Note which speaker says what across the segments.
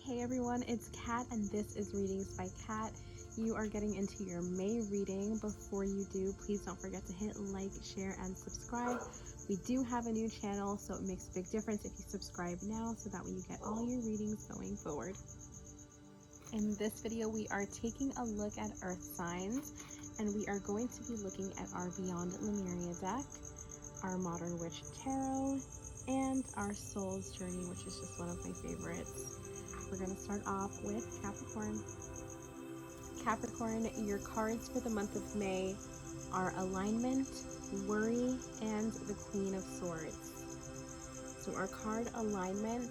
Speaker 1: Hey everyone, it's Kat and this is Readings by Kat. You are getting into your May reading. Before you do, please don't forget to hit like, share, and subscribe. We do have a new channel, so it makes a big difference if you subscribe now so that way you get all your readings going forward. In this video, we are taking a look at Earth signs, and we are going to be looking at our Beyond Lemuria deck, our Modern Witch Tarot, and our Soul's Journey, which is just one of my favorites. We're going to start off with Capricorn. Capricorn, your cards for the month of May are Alignment, Worry, and the Queen of Swords. So our card Alignment,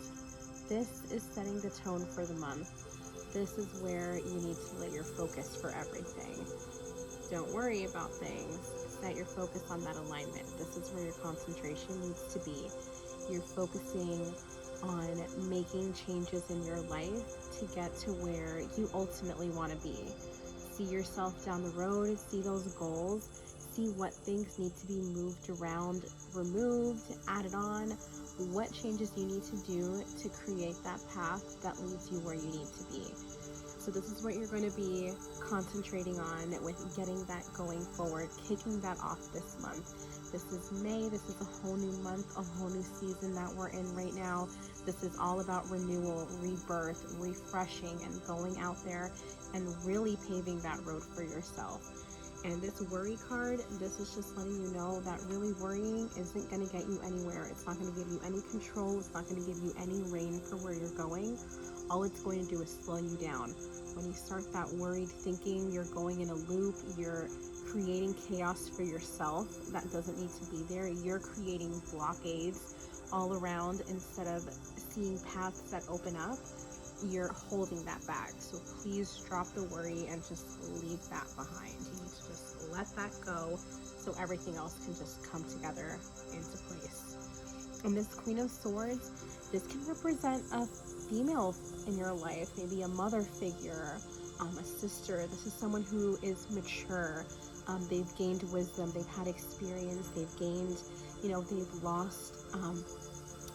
Speaker 1: this is setting the tone for the month. This is where you need to lay your focus for everything. Don't worry about things. Set your focus on that alignment. This is where your concentration needs to be. You're focusing on making changes in your life to get to where you ultimately want to be. See yourself down the road, see those goals, see what things need to be moved around, removed, added on, what changes you need to do to create that path that leads you where you need to be. So this is what you're going to be concentrating on with getting that going forward, kicking that off this month. This is May. This is a whole new month, a whole new season that we're in right now. This is all about renewal, rebirth, refreshing, and going out there and really paving that road for yourself. And this worry card, this is just letting you know that really worrying isn't going to get you anywhere. It's not going to give you any control. It's not going to give you any rein for where you're going. All it's going to do is slow you down. When you start that worried thinking, you're going in a loop, you're creating chaos for yourself that doesn't need to be there. You're creating blockades all around instead of seeing paths that open up. You're holding that back. So please drop the worry and just leave that behind. You need to just let that go so everything else can just come together into place. And this Queen of Swords, this can represent a female in your life, maybe a mother figure, a sister. This is someone who is mature. They've gained wisdom, they've had experience, they've gained, they've lost,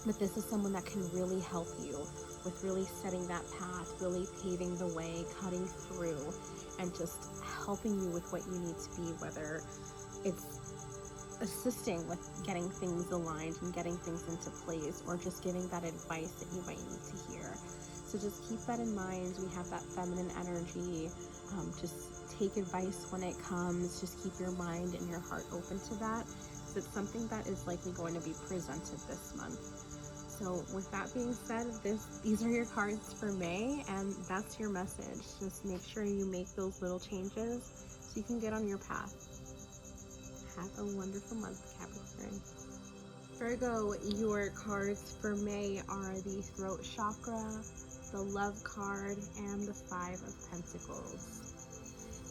Speaker 1: but this is someone that can really help you with really setting that path, really paving the way, cutting through, and just helping you with what you need to be, whether it's assisting with getting things aligned and getting things into place, or just giving that advice that you might need to hear. So just keep that in mind. We have that feminine energy. Just take advice when it comes. Just keep your mind and your heart open to that. So it's something that is likely going to be presented this month. So with that being said, these are your cards for May, and that's your message. Just make sure you make those little changes so you can get on your path. Have a wonderful month, Capricorn. Virgo, your cards for May are the Throat Chakra, the Love card, and the Five of Pentacles.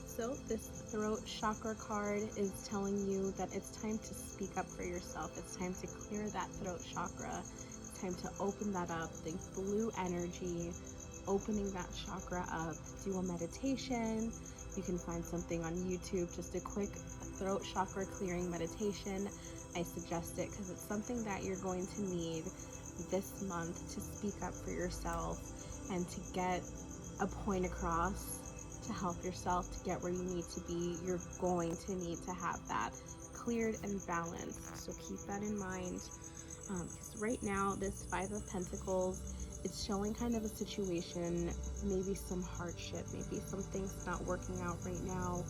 Speaker 1: So this Throat Chakra card is telling you that it's time to speak up for yourself. It's time to clear that throat chakra. It's time to open that up. The blue energy, opening that chakra up. Do a meditation. You can find something on YouTube, just a quick throat chakra clearing meditation. I suggest it because it's something that you're going to need this month to speak up for yourself and to get a point across, to help yourself to get where you need to be. You're going to need to have that cleared and balanced. So keep that in mind. Because right now, this Five of Pentacles, it's showing kind of a situation, maybe some hardship, maybe some things not working out right now,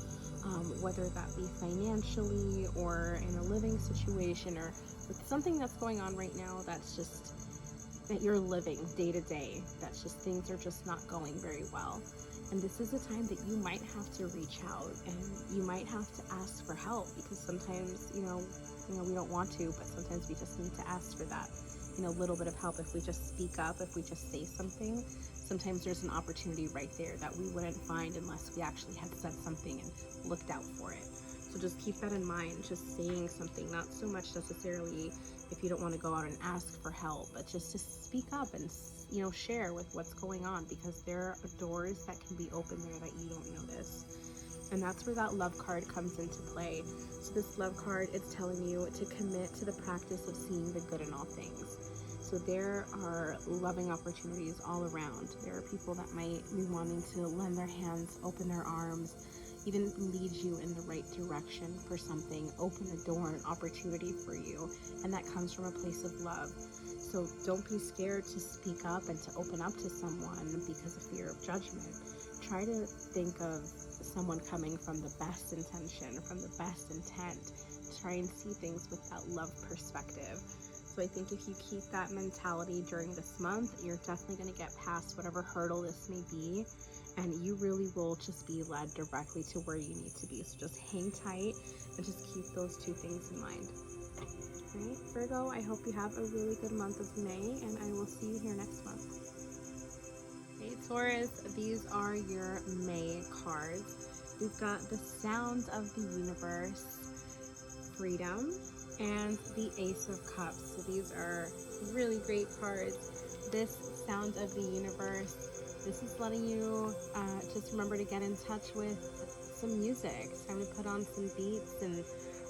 Speaker 1: whether that be financially or in a living situation, or with something that's going on right now that's just that you're living day to day, that's just things are just not going very well. And this is a time that you might have to reach out and you might have to ask for help, because sometimes, we don't want to, but sometimes we just need to ask for that, little bit of help. If we just speak up, if we just say something, sometimes there's an opportunity right there that we wouldn't find unless we actually had said something and looked out for it. So just keep that in mind, just saying something, not so much necessarily if you don't want to go out and ask for help, but just to speak up and, share with what's going on, because there are doors that can be open there that you don't notice. And that's where that Love card comes into play. So this Love card, it's telling you to commit to the practice of seeing the good in all things. So there are loving opportunities all around. There are people that might be wanting to lend their hands, open their arms, even lead you in the right direction for something, open a door, an opportunity for you, and that comes from a place of love. So don't be scared to speak up and to open up to someone because of fear of judgment. Try to think of someone coming from the best intention, from the best intent. Try and see things with that love perspective. So I think if you keep that mentality during this month, you're definitely going to get past whatever hurdle this may be, and you really will just be led directly to where you need to be. So just hang tight and just keep those two things in mind. All right, Virgo, I hope you have a really good month of May, and I will see you here next month. Hey, Taurus, these are your May cards. We've got the Sound of the Universe, Freedom, and the Ace of Cups. So these are really great cards. This Sound of the Universe, this is letting you just remember to get in touch with some music. It's time to put on some beats and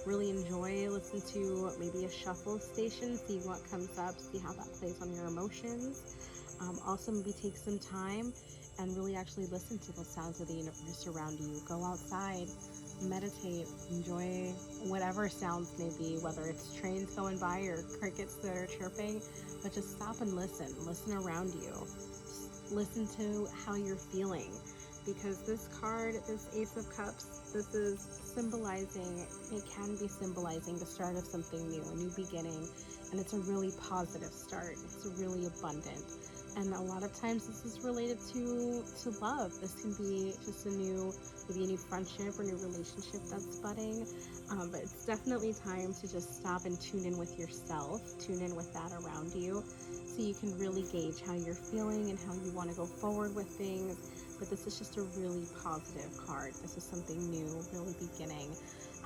Speaker 1: really enjoy, listen to maybe a shuffle station, see what comes up, see how that plays on your emotions. Also maybe take some time and really actually listen to the sounds of the universe around you. Go outside, meditate, enjoy whatever sounds may be, whether it's trains going by or crickets that are chirping, but just stop and listen around you. Just listen to how you're feeling, because this card, this Ace of Cups, this is symbolizing, it can be symbolizing the start of something new, a new beginning, and it's a really positive start. It's really abundant. And a lot of times this is related to love. This can be just maybe a new friendship or new relationship that's budding. But it's definitely time to just stop and tune in with yourself, tune in with that around you, so you can really gauge how you're feeling and how you want to go forward with things. But this is just a really positive card. This is something new, really beginning.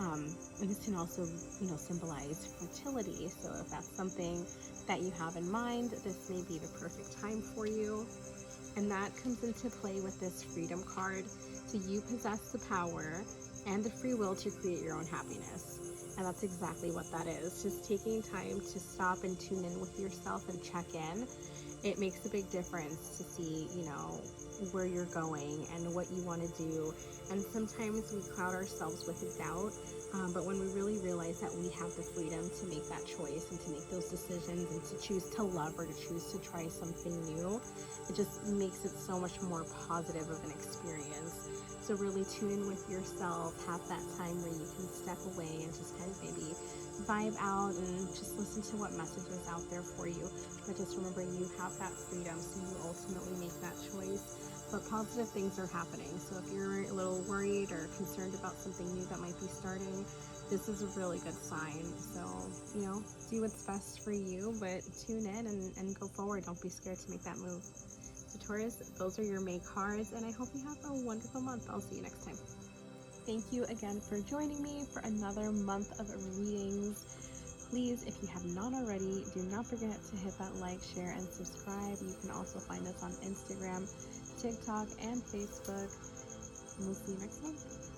Speaker 1: And this can also, symbolize fertility. So if that's something that you have in mind, this may be the perfect time for you. And that comes into play with this Freedom card. So you possess the power and the free will to create your own happiness. And that's exactly what that is. Just taking time to stop and tune in with yourself and check in. It makes a big difference to see, where you're going and what you want to do. And sometimes we cloud ourselves with doubt, but when we really realize that we have the freedom to make that choice and to make those decisions and to choose to love or to choose to try something new, it just makes it so much more positive of an experience. So really tune in with yourself, have that time where you can step away and just kind of maybe vibe out and just listen to what message is out there for you. But just remember, you have that freedom, so you ultimately make that choice. But positive things are happening. So if you're a little worried or concerned about something new that might be starting, this is a really good sign. So, do what's best for you, but tune in and go forward. Don't be scared to make that move. So Taurus, those are your May cards, and I hope you have a wonderful month. I'll see you next time. Thank you again for joining me for another month of readings. Please, if you have not already, do not forget to hit that like, share, and subscribe. You can also find us on Instagram, TikTok, and Facebook. And we'll see you next month.